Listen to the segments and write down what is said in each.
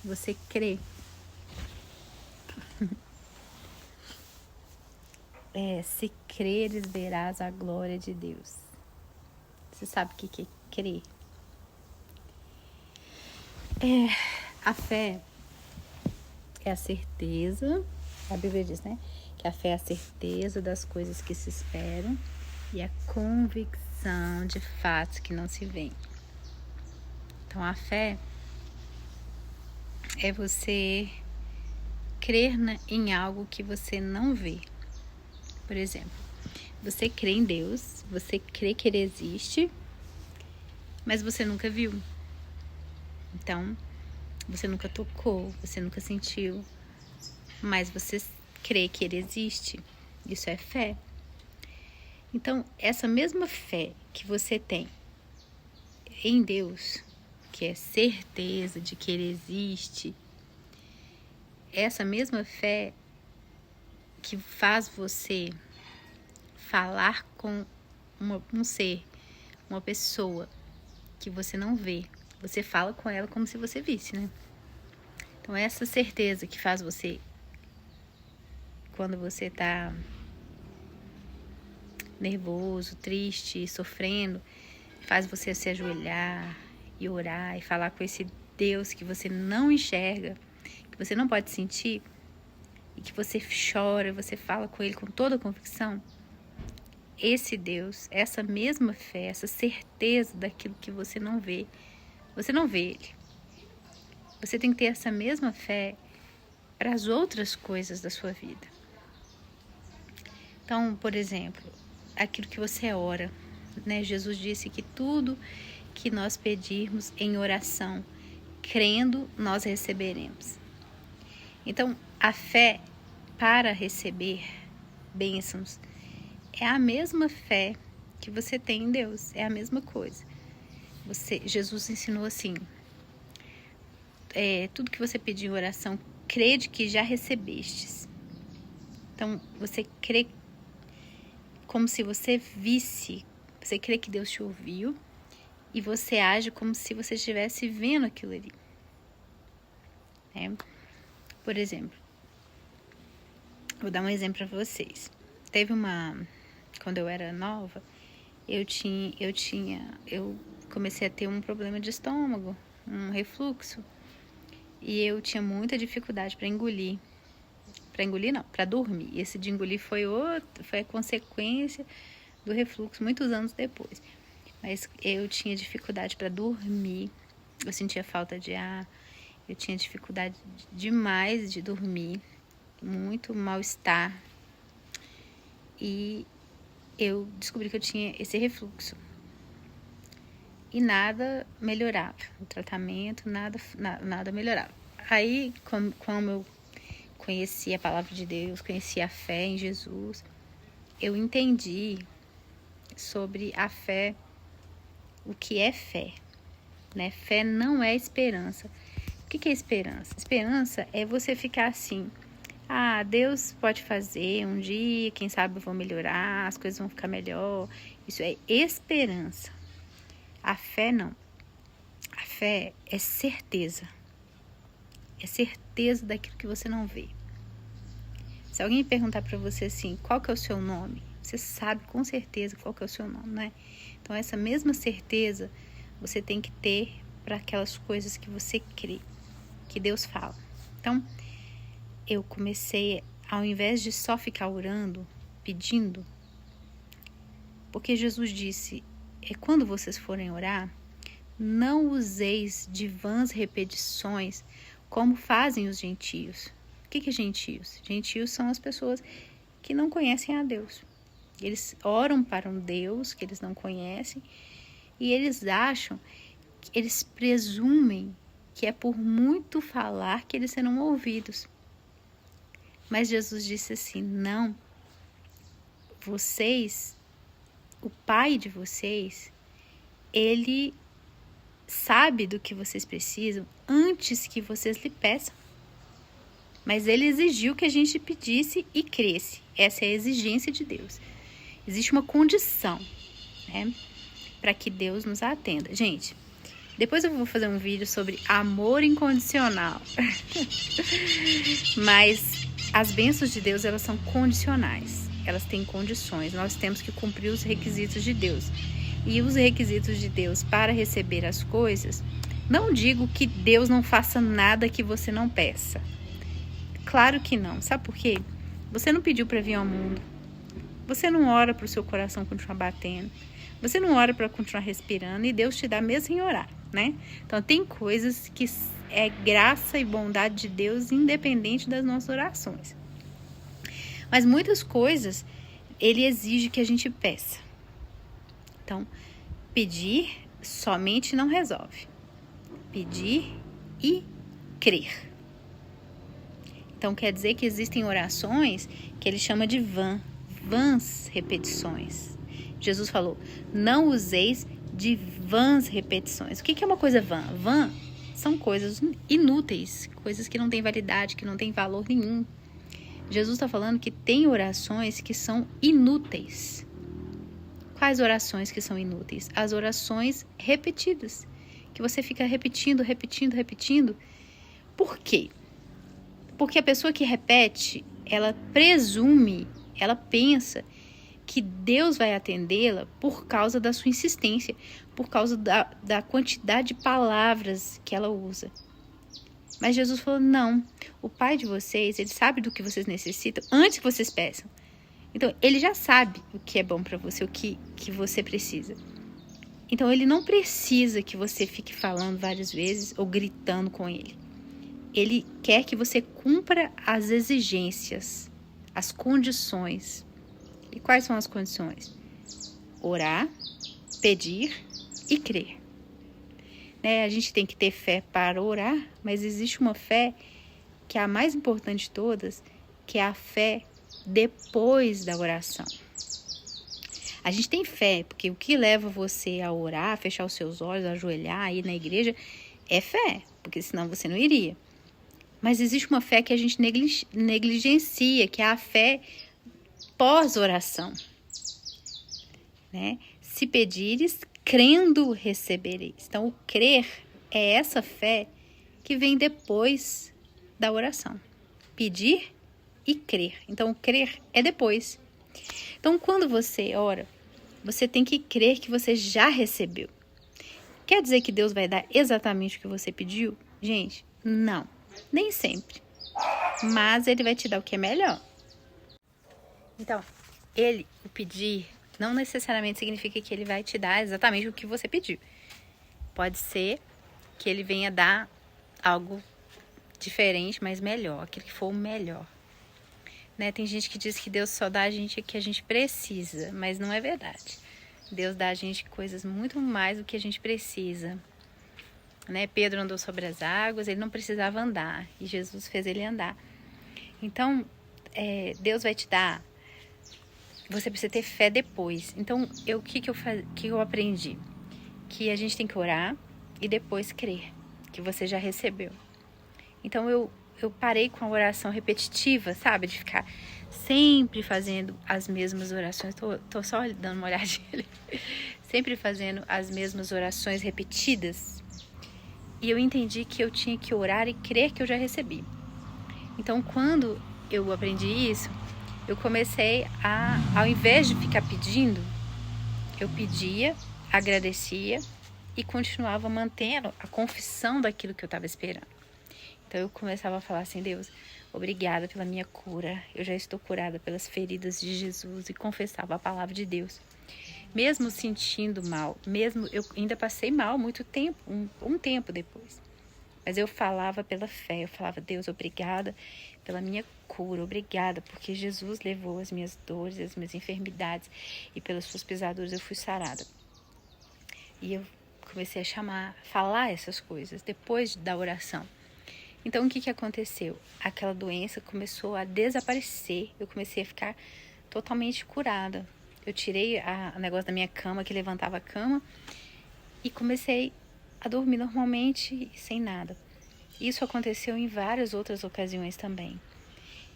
Você crê. Se creres, verás a glória de Deus. Você sabe o que é crer? A fé é a certeza, a Bíblia diz, né? Que a fé é a certeza das coisas que se esperam e a convicção de fatos que não se veem. Então, a fé é você crer em algo que você não vê. Por exemplo, você crê em Deus, você crê que Ele existe, mas você nunca viu. Então, você nunca tocou, você nunca sentiu, mas você crê que Ele existe. Isso é fé. Então, essa mesma fé que você tem em Deus, que é certeza de que Ele existe, essa mesma fé que faz você falar com um ser, uma pessoa que você não vê. Você fala com ela como se você visse, né? Então, essa certeza que faz você, quando você tá nervoso, triste, sofrendo, faz você se ajoelhar e orar e falar com esse Deus que você não enxerga, que você não pode sentir, e que você chora, você fala com Ele com toda a convicção. Esse Deus, essa mesma fé, essa certeza daquilo que você não vê Ele. Você tem que ter essa mesma fé para as outras coisas da sua vida. Então, por exemplo, aquilo que você ora, né? Jesus disse que tudo que nós pedirmos em oração, crendo, nós receberemos. Então, a fé para receber bênçãos é a mesma fé que você tem em Deus, é a mesma coisa. Jesus ensinou assim, tudo que você pedir em oração, crede que já recebestes. Então, você crê como se você visse, você crê que Deus te ouviu e você age como se você estivesse vendo aquilo ali. Por exemplo, vou dar um exemplo para vocês. Quando eu era nova, eu comecei a ter um problema de estômago, um refluxo, e eu tinha muita dificuldade para engolir. Para dormir. E esse de engolir foi a consequência do refluxo muitos anos depois. Mas eu tinha dificuldade para dormir, eu sentia falta de ar, eu tinha dificuldade demais de dormir, muito mal-estar. E eu descobri que eu tinha esse refluxo. E nada melhorava. O tratamento, nada melhorava. Aí, como eu conheci a palavra de Deus, conheci a fé em Jesus, eu entendi sobre a fé, o que é fé, né? Fé não é esperança. O que é esperança? Esperança é você ficar assim, Deus pode fazer um dia, quem sabe eu vou melhorar, as coisas vão ficar melhor. Isso é esperança. A fé não. A fé é certeza. É certeza daquilo que você não vê. Se alguém perguntar para você assim, qual que é o seu nome? Você sabe com certeza qual que é o seu nome, né? Então, essa mesma certeza você tem que ter para aquelas coisas que você crê, que Deus fala. Então, eu comecei, ao invés de só ficar orando, pedindo, porque Jesus disse, quando vocês forem orar, não useis de vãs repetições como fazem os gentios. O que é gentios? Gentios são as pessoas que não conhecem a Deus. Eles oram para um Deus que eles não conhecem e eles presumem que é por muito falar que eles serão ouvidos. Mas Jesus disse assim, não, vocês, o Pai de vocês, Ele sabe do que vocês precisam antes que vocês lhe peçam. Mas Ele exigiu que a gente pedisse e cresce. Essa é a exigência de Deus. Existe uma condição, né, para que Deus nos atenda. Gente, Depois eu vou fazer um vídeo sobre amor incondicional. Mas as bênçãos de Deus, elas são condicionais. Elas têm condições. Nós temos que cumprir os requisitos de Deus. E os requisitos de Deus para receber as coisas, não digo que Deus não faça nada que você não peça. Claro que não. Sabe por quê? Você não pediu para vir ao mundo. Você não ora para o seu coração continuar batendo. Você não ora para continuar respirando e Deus te dá mesmo sem orar, né? Então, tem coisas que é graça e bondade de Deus independente das nossas orações. Mas muitas coisas, Ele exige que a gente peça. Então, pedir somente não resolve. Pedir e crer. Então, quer dizer que existem orações que Ele chama de vãs repetições. Jesus falou, não useis de vãs repetições. O que é uma coisa vã? Vã são coisas inúteis, coisas que não têm validade, que não têm valor nenhum. Jesus está falando que tem orações que são inúteis. Quais orações que são inúteis? As orações repetidas, que você fica repetindo. Por quê? Porque a pessoa que repete, ela presume, ela pensa que Deus vai atendê-la por causa da sua insistência, por causa da quantidade de palavras que ela usa. Mas Jesus falou, não, o Pai de vocês, Ele sabe do que vocês necessitam antes que vocês peçam. Então, Ele já sabe o que é bom para você, o que você precisa. Então, Ele não precisa que você fique falando várias vezes ou gritando com Ele. Ele quer que você cumpra as exigências, as condições. E quais são as condições? Orar, pedir e crer. Né? A gente tem que ter fé para orar, mas existe uma fé que é a mais importante de todas, que é a fé depois da oração. A gente tem fé, porque o que leva você a orar, a fechar os seus olhos, a ajoelhar, a ir na igreja, é fé, porque senão você não iria. Mas existe uma fé que a gente negligencia, que é a fé pós-oração, né? Se pedires, crendo recebereis. Então, o crer é essa fé que vem depois da oração. Pedir e crer. Então, o crer é depois. Então, quando você ora, você tem que crer que você já recebeu. Quer dizer que Deus vai dar exatamente o que você pediu? Gente, não. Nem sempre. Mas Ele vai te dar o que é melhor. Então, o pedir, não necessariamente significa que Ele vai te dar exatamente o que você pediu. Pode ser que Ele venha dar algo diferente, mas melhor, aquilo que for o melhor. Né? Tem gente que diz que Deus só dá a gente o que a gente precisa, mas não é verdade. Deus dá a gente coisas muito mais do que a gente precisa. Né? Pedro andou sobre as águas, ele não precisava andar, e Jesus fez ele andar. Então, Deus vai te dar. Você precisa ter fé depois. Então, o que eu aprendi? Que a gente tem que orar e depois crer que você já recebeu. Então, eu parei com a oração repetitiva, sabe? De ficar sempre fazendo as mesmas orações. Tô só dando uma olhadinha ali. Sempre fazendo as mesmas orações repetidas. E eu entendi que eu tinha que orar e crer que eu já recebi. Então, quando eu aprendi isso, eu comecei ao invés de ficar pedindo, eu pedia, agradecia e continuava mantendo a confissão daquilo que eu estava esperando. Então eu começava a falar assim, Deus, obrigada pela minha cura, eu já estou curada pelas feridas de Jesus, e confessava a palavra de Deus. Mesmo sentindo mal, eu ainda passei mal muito tempo, um tempo depois. Mas eu falava pela fé, eu falava, Deus, obrigada pela minha cura, obrigada, porque Jesus levou as minhas dores, as minhas enfermidades, e pelas suas pisaduras eu fui sarada. E eu comecei a falar essas coisas depois da oração. Então, o que aconteceu? Aquela doença começou a desaparecer, eu comecei a ficar totalmente curada. Eu tirei o negócio da minha cama, que levantava a cama, e comecei a dormir normalmente, sem nada. Isso aconteceu em várias outras ocasiões também.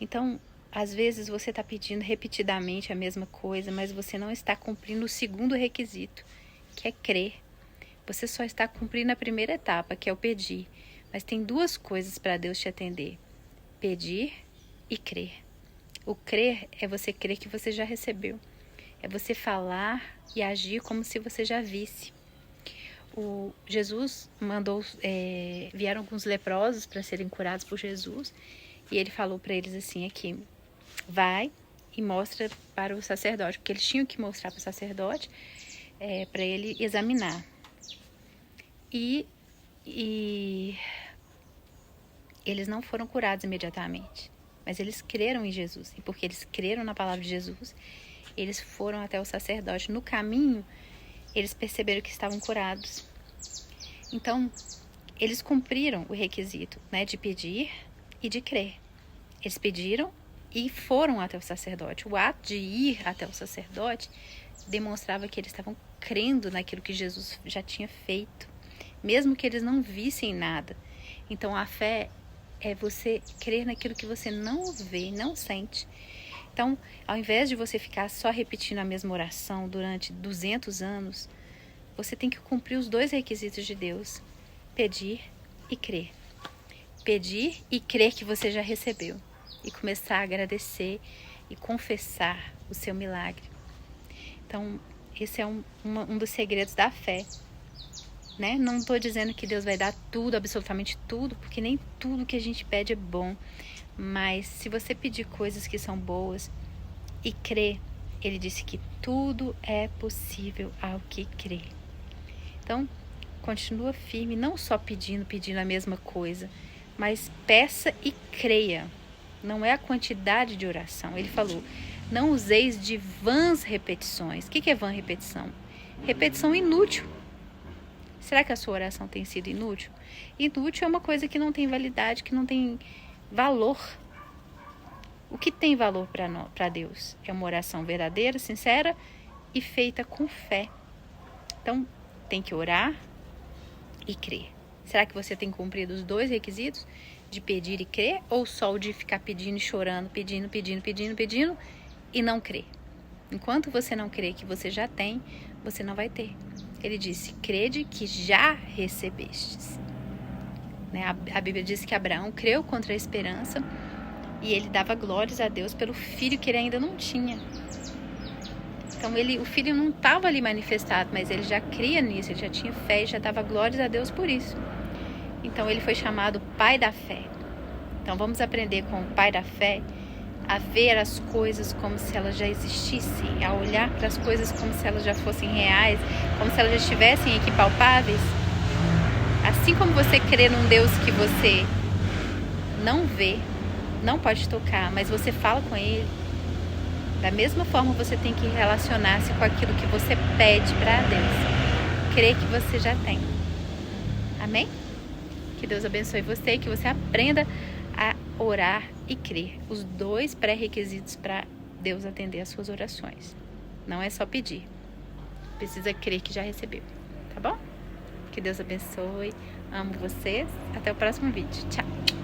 Então, às vezes você está pedindo repetidamente a mesma coisa, mas você não está cumprindo o segundo requisito, que é crer. Você só está cumprindo a primeira etapa, que é o pedir. Mas tem 2 coisas para Deus te atender: pedir e crer. O crer é você crer que você já recebeu. É você falar e agir como se você já visse. Jesus mandou, vieram alguns leprosos para serem curados por Jesus. E ele falou para eles assim aqui: vai e mostra para o sacerdote. Porque eles tinham que mostrar para o sacerdote para ele examinar. E eles não foram curados imediatamente, mas eles creram em Jesus. E porque eles creram na palavra de Jesus, eles foram até o sacerdote. No caminho, eles perceberam que estavam curados. Então, eles cumpriram o requisito, né, de pedir e de crer. Eles pediram e foram até o sacerdote. O ato de ir até o sacerdote demonstrava que eles estavam crendo naquilo que Jesus já tinha feito, mesmo que eles não vissem nada. Então, a fé é você crer naquilo que você não vê, não sente. Então, ao invés de você ficar só repetindo a mesma oração durante 200 anos, você tem que cumprir os 2 requisitos de Deus: pedir e crer. Pedir e crer que você já recebeu. E começar a agradecer e confessar o seu milagre. Então, esse é um dos segredos da fé. Né? Não estou dizendo que Deus vai dar tudo, absolutamente tudo, porque nem tudo que a gente pede é bom. Mas se você pedir coisas que são boas e crer, ele disse que tudo é possível ao que crê. Então, continua firme, não só pedindo a mesma coisa, mas peça e creia. Não é a quantidade de oração. Ele falou: não useis de vãs repetições. O que é vã repetição? Repetição inútil. Será que a sua oração tem sido inútil? Inútil é uma coisa que não tem validade, que não tem valor. O que tem valor para Deus? É uma oração verdadeira, sincera e feita com fé. Então, tem que orar e crer. Será que você tem cumprido os 2 requisitos? De pedir e crer? Ou só o de ficar pedindo e chorando, pedindo e não crer? Enquanto você não crê que você já tem, você não vai ter. Ele disse: crede que já recebestes. Né? A Bíblia diz que Abraão creu contra a esperança e ele dava glórias a Deus pelo filho que ele ainda não tinha. Então o filho não estava ali manifestado, mas ele já cria nisso, ele já tinha fé e já dava glórias a Deus por isso. Então ele foi chamado pai da fé. Então vamos aprender com o pai da fé a ver as coisas como se elas já existissem, a olhar para as coisas como se elas já fossem reais, como se elas já estivessem aqui palpáveis. Assim como você crê num Deus que você não vê, não pode tocar, mas você fala com Ele, da mesma forma você tem que relacionar-se com aquilo que você pede para Deus. Crer que você já tem. Amém? Que Deus abençoe você e que você aprenda a orar e crer. Os 2 pré-requisitos para Deus atender as suas orações. Não é só pedir. Precisa crer que já recebeu. Tá bom? Que Deus abençoe. Amo vocês. Até o próximo vídeo. Tchau.